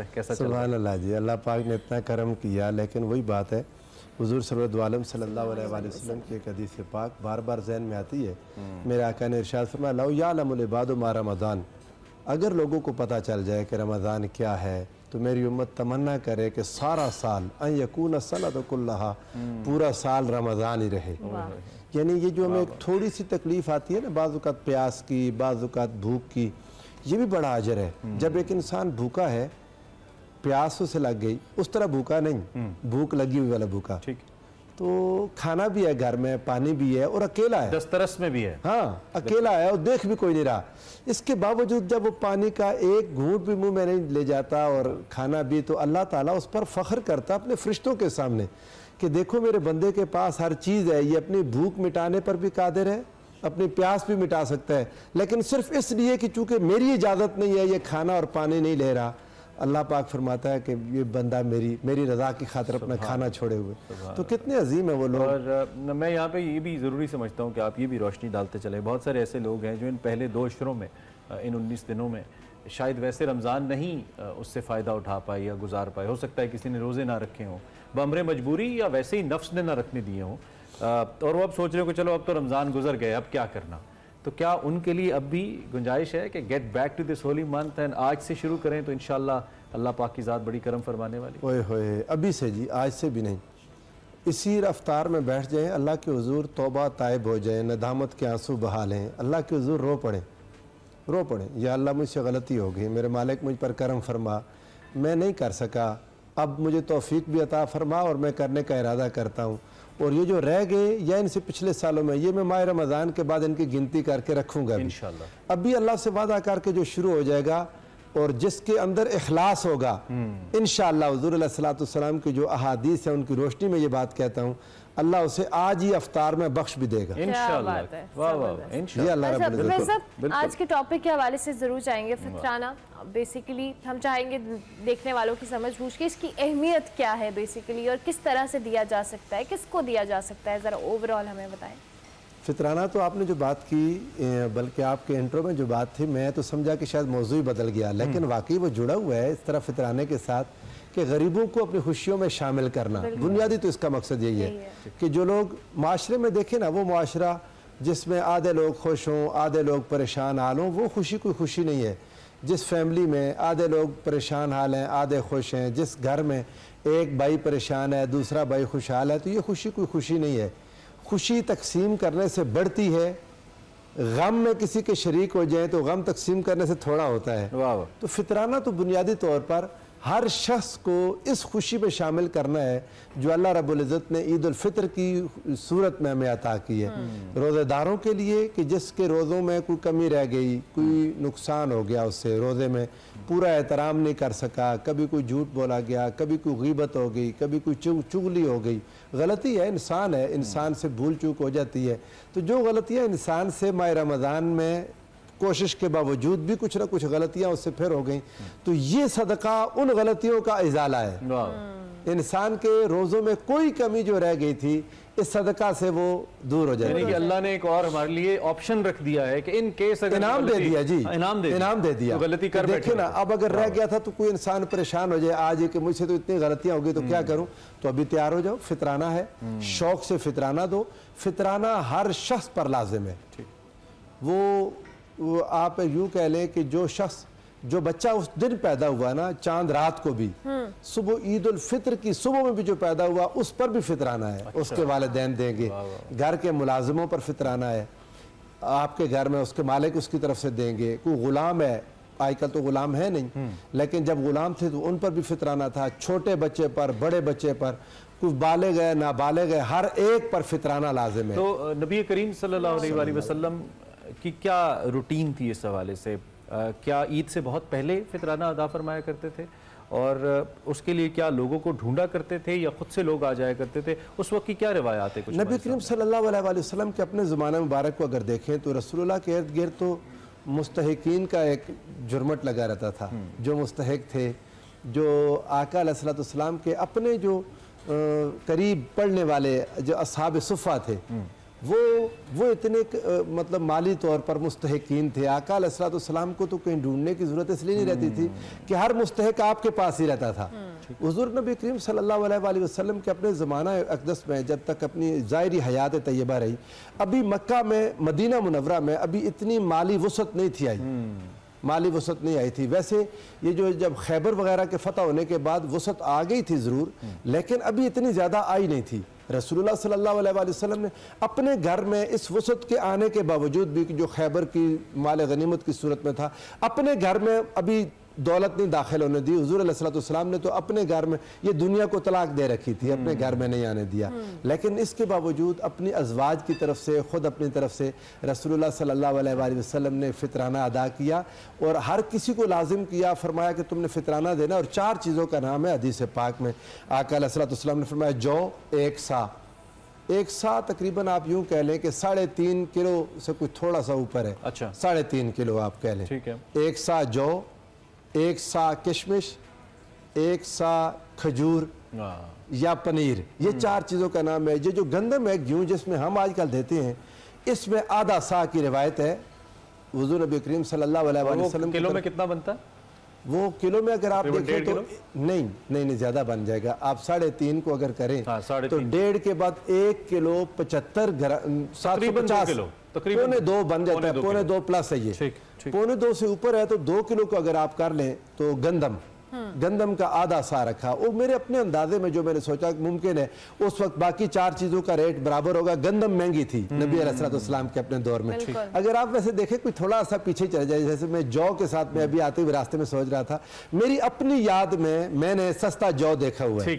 कैसा सुभान अल्लाह जी, अल्लाह पाक ने इतना करम किया। लेकिन वही बात है, हुजूर सल्लल्लाहु अलैहि वसल्लम की एक हदीस पाक बार बार जहन में आती है। मेरे आका ने इरशाद फरमाया, लौ यालमुल इबादु मा रमज़ान, अगर लोगों को पता चल जाए कि रमज़ान क्या है तो मेरी उम्मत तमन्ना करे कि सारा साल अन यकून सनत कुल्लहा, पूरा साल रमज़ान ही रहे। यानी ये जो हमें एक थोड़ी सी तकलीफ़ आती है ना, बाज़-औक़ात प्यास की, बाज़-औक़ात भूख की, ये भी बड़ा अजर है। जब एक इंसान भूखा है, प्यास उसे लग गई, उस तरह भूखा नहीं, भूख लगी हुई वाला भूखा, ठीक, तो खाना भी है घर में, पानी भी है और अकेला है, दस्तरस में भी है, हाँ अकेला है और देख भी कोई नहीं रहा। इसके बावजूद जब वो पानी का एक घूंट भी मुंह में नहीं ले जाता और खाना भी, तो अल्लाह ताला उस पर फख्र करता अपने फरिश्तों के सामने कि देखो मेरे बंदे के पास हर चीज़ है, ये अपनी भूख मिटाने पर भी कादिर है, अपनी प्यास भी मिटा सकता है, लेकिन सिर्फ इसलिए कि चूंकि मेरी इजाज़त नहीं है ये खाना और पानी नहीं ले रहा, अल्लाह पाक फरमाता है कि ये बंदा मेरी रज़ा की खातिर अपना खाना छोड़े हुए। तो कितने अजीम है वो लोग। और मैं यहाँ पे ये भी ज़रूरी समझता हूँ कि आप ये भी रोशनी डालते चले, बहुत सारे ऐसे लोग हैं जो इन पहले 2 अशरों में, इन 19 दिनों में शायद वैसे रमज़ान नहीं उससे फ़ायदा उठा पाए या गुजार पाए, हो सकता है किसी ने रोज़े ना रखे हों, बमरे मजबूरी या वैसे ही नफ्स ने ना रखने दिए हों, और वो अब सोच रहे हो कि चलो अब तो रमज़ान गुजर गए, अब क्या करना। तो क्या उनके लिए अब भी गुंजाइश है कि get back to this holy month and आज से शुरू करें तो इंशाल्लाह अल्लाह पाक की ज़ात बड़ी करम फरमाने वाली। ओए होए, अभी से जी, आज से भी नहीं, इसी रफ्तार में बैठ जाएं, अल्लाह के हुजूर तौबा ताइब हो जाएं, नदामत के आंसू बहा लें, अल्लाह के हुजूर रो पड़ें, या अल्लाह मुझसे गलती हो गई, मेरे मालिक मुझ पर करम फरमा, मैं नहीं कर सका, अब मुझे तौफीक भी अता फरमा और मैं करने का इरादा करता हूँ। और ये जो रह गए या इनसे पिछले सालों में, ये मैं माह रमज़ान के बाद इनकी गिनती करके रखूँगा इंशाअल्लाह। अभी अल्लाह से वादा करके जो शुरू हो जाएगा और जिसके अंदर इखलास होगा इंशाअल्लाह, हुज़ूर अलैहिस्सलाम की जो अहादीस है उनकी रोशनी में ये बात कहता हूँ, अल्लाह उसे आज ही अफ्तार में बख्श भी देगा इंशाअल्लाह। आज के टॉपिक के हवाले से जरूर चाहेंगे फितराना, बेसिकली हम चाहेंगे देखने वालों की समझ बूझ के इसकी अहमियत क्या है बेसिकली, और किस तरह से दिया जा सकता है, किसको दिया जा सकता है, ज़रा ओवरऑल हमें बताएं। फितराना तो आपने जो बात की, बल्कि आपके इंट्रो में जो बात थी, मैं तो समझा कि शायद मौजू ही बदल गया, लेकिन वाकई वो जुड़ा हुआ है इस तरह फितराने के साथ कि गरीबों को अपनी खुशियों में शामिल करना। बुनियादी तो इसका मकसद यही है कि जो लोग माशरे में देखें ना, वो माशरा जिसमें आधे लोग खुश हों, आधे लोग परेशान हाल हों, वो खुशी कोई खुशी नहीं है। जिस फैमिली में आधे लोग परेशान हाल हैं, आधे खुश हैं, जिस घर में एक भाई परेशान है, दूसरा भाई खुशहाल है, तो ये खुशी कोई खुशी नहीं है। खुशी तकसीम करने से बढ़ती है, गम में किसी के शरीक हो जाए तो गम तकसीम करने से थोड़ा होता है। तो फितराना तो बुनियादी तौर पर हर शख्स को इस खुशी में शामिल करना है जो अल्लाह रब्बुल इज़्ज़त ने ईद उल फितर की सूरत में हमें अता की है रोज़ेदारों के लिए, कि जिसके रोज़ों में कोई कमी रह गई, कोई नुकसान हो गया, उससे रोज़े में पूरा एहतराम नहीं कर सका, कभी कोई झूठ बोला गया, कभी कोई गीबत हो गई, कभी कोई चुगली हो गई। गलती है, इंसान है, इंसान से भूल चूक हो जाती है। तो जो गलतियाँ इंसान से माह रमज़ान में कोशिश के बावजूद भी कुछ ना कुछ गलतियां उससे फिर हो गई, तो ये सदका उन गलतियों का इजाला है। इंसान के रोज़ों में कोई कमी जो रह गई थी, इस सदका से वो दूर हो जाएगी। यानी कि अल्लाह ने एक और हमारे लिए ऑप्शन रख दिया है कि इन केस अगर इनाम दे दिया जी, इनाम दे दिया, तो गलती कर देखे ना। अब अगर रह गया था तो कोई इंसान परेशान हो जाए आज कि मुझसे तो इतनी गलतियां हो गई, तो क्या करूं, तो अभी तैयार हो जाओ, फितराना है, शौक से फितराना दो। फितराना हर शख्स पर लाजिम है। वो आप यूँ कह लें कि जो शख्स, जो बच्चा उस दिन पैदा हुआ ना, चांद रात को भी, सुबह ईद उल फित्र की सुबह में भी जो पैदा हुआ, उस पर भी फितराना है। अच्छा। उसके वालिदैन देंगे, घर के मुलाजिमों पर फितराना है, आपके घर में उसके मालिक उसकी तरफ से देंगे, कोई गुलाम है, आजकल तो गुलाम है नहीं, लेकिन जब गुलाम थे तो उन पर भी फितराना था, छोटे बच्चे पर, बड़े बच्चे पर, कुछ बालिग है, नाबालिग है, हर एक पर फितराना लाजिम है। तो नबी करीम सल्लल्लाहु अलैहि वसल्लम की क्या रूटीन थी इस हवाले से? क्या ईद से बहुत पहले फितराना अदा फरमाया करते थे, और उसके लिए क्या लोगों को ढूंढा करते थे या खुद से लोग आ जाया करते थे? उस वक्त की क्या रिवायात है? कुछ नबी करीम सल्लल्लाहु अलैहि वसल्लम के अपने ज़माने मुबारक को अगर देखें तो रसूलुल्लाह के इर्द गिर्द तो मुस्तहिकीन का एक जुर्मट लगा रहता था। जो मुस्तहिक थे, जो आका अलैहिस्सलाम के अपने जो करीब पढ़ने वाले जो असहाब सुफ़ा थे, वो इतने मतलब माली तौर पर मुस्तहिकीन थे। आका अलैहिस्सलाम को तो कहीं ढूंढने की ज़रूरत इसलिए नहीं रहती थी कि हर मुस्तहिक आपके पास ही रहता था। हुज़ूर नबी करीम सल्लल्लाहु अलैहि वसल्लम के अपने ज़माना अक़दस में जब तक अपनी ज़ाहिरी हयात तय्यबा रही, अभी मक्का में, मदीना मुनव्वरा में अभी इतनी माली वसअत नहीं थी आई, माली वसअत नहीं आई थी। वैसे ये जो जब खैबर वगैरह के फतह होने के बाद वसअत आ गई थी ज़रूर, लेकिन अभी इतनी ज़्यादा आई नहीं थी। रसूलुल्लाह सल्लल्लाहु अलैहि वसल्लम ने अपने घर में इस वसअत के आने के बावजूद भी, जो खैबर की माल गनीमत की सूरत में था, अपने घर में अभी दौलत नहीं दाखिल होने दी। हुज़ूर अलैहिस्सलाम ने तो अपने घर में ये दुनिया को तलाक दे रखी थी, अपने घर में नहीं आने दिया। लेकिन इसके बावजूद अपनी अज़वाज की तरफ से, ख़ुद अपनी तरफ से रसूलुल्लाह सल्लल्लाहु अलैहि वसल्लम ने फ़ितराना अदा किया और हर किसी को लाजिम किया। फरमाया कि तुमने फ़ितराना देना, और 4 चीज़ों का नाम है हदीस पाक में। आका अलैहिस्सलाम ने फरमाया जौ, एक सा तकरीबन आप यूँ कह लें कि 3.5 किलो से कुछ थोड़ा सा ऊपर है। अच्छा, 3.5 किलो आप कह लें। ठीक है। 1 सा जौ, 1 सा किशमिश, 1 सा खजूर या पनीर, ये 4 चीज़ों का नाम है। ये जो गंदम है, गेहूँ जिसमें हम आजकल देते हैं, इसमें आधा सा की रिवायत है। हुज़ूर नबी करीम सल्लल्लाहु अलैहि वसल्लम किलो में कितना बनता है? वो किलो में अगर आप देखें तो नहीं ज़्यादा बन जाएगा। आप 3.5 को अगर करें तो 1.5 के बाद 1 किलो 75 ग्राम, 750 पौने 2 बन जाता है। पौने 2 प्लस है ये, पौने 2 से ऊपर है तो 2 किलो को अगर आप कर लें तो गंदम का आधा सा रखा। वो मेरे अपने अंदाजे में जो मैंने सोचा मुमकिन है उस वक्त बाकी 4 चीज़ों का रेट बराबर होगा। गंदम महंगी थी नबी अलैहिस्सलाम के अपने दौर में। अगर आप वैसे देखें कोई थोड़ा सा पीछे चले जाए, जैसे मैं जौ के साथ में अभी आते हुए रास्ते में सोच रहा था, मेरी अपनी याद में मैंने सस्ता जौ देखा हुआ है।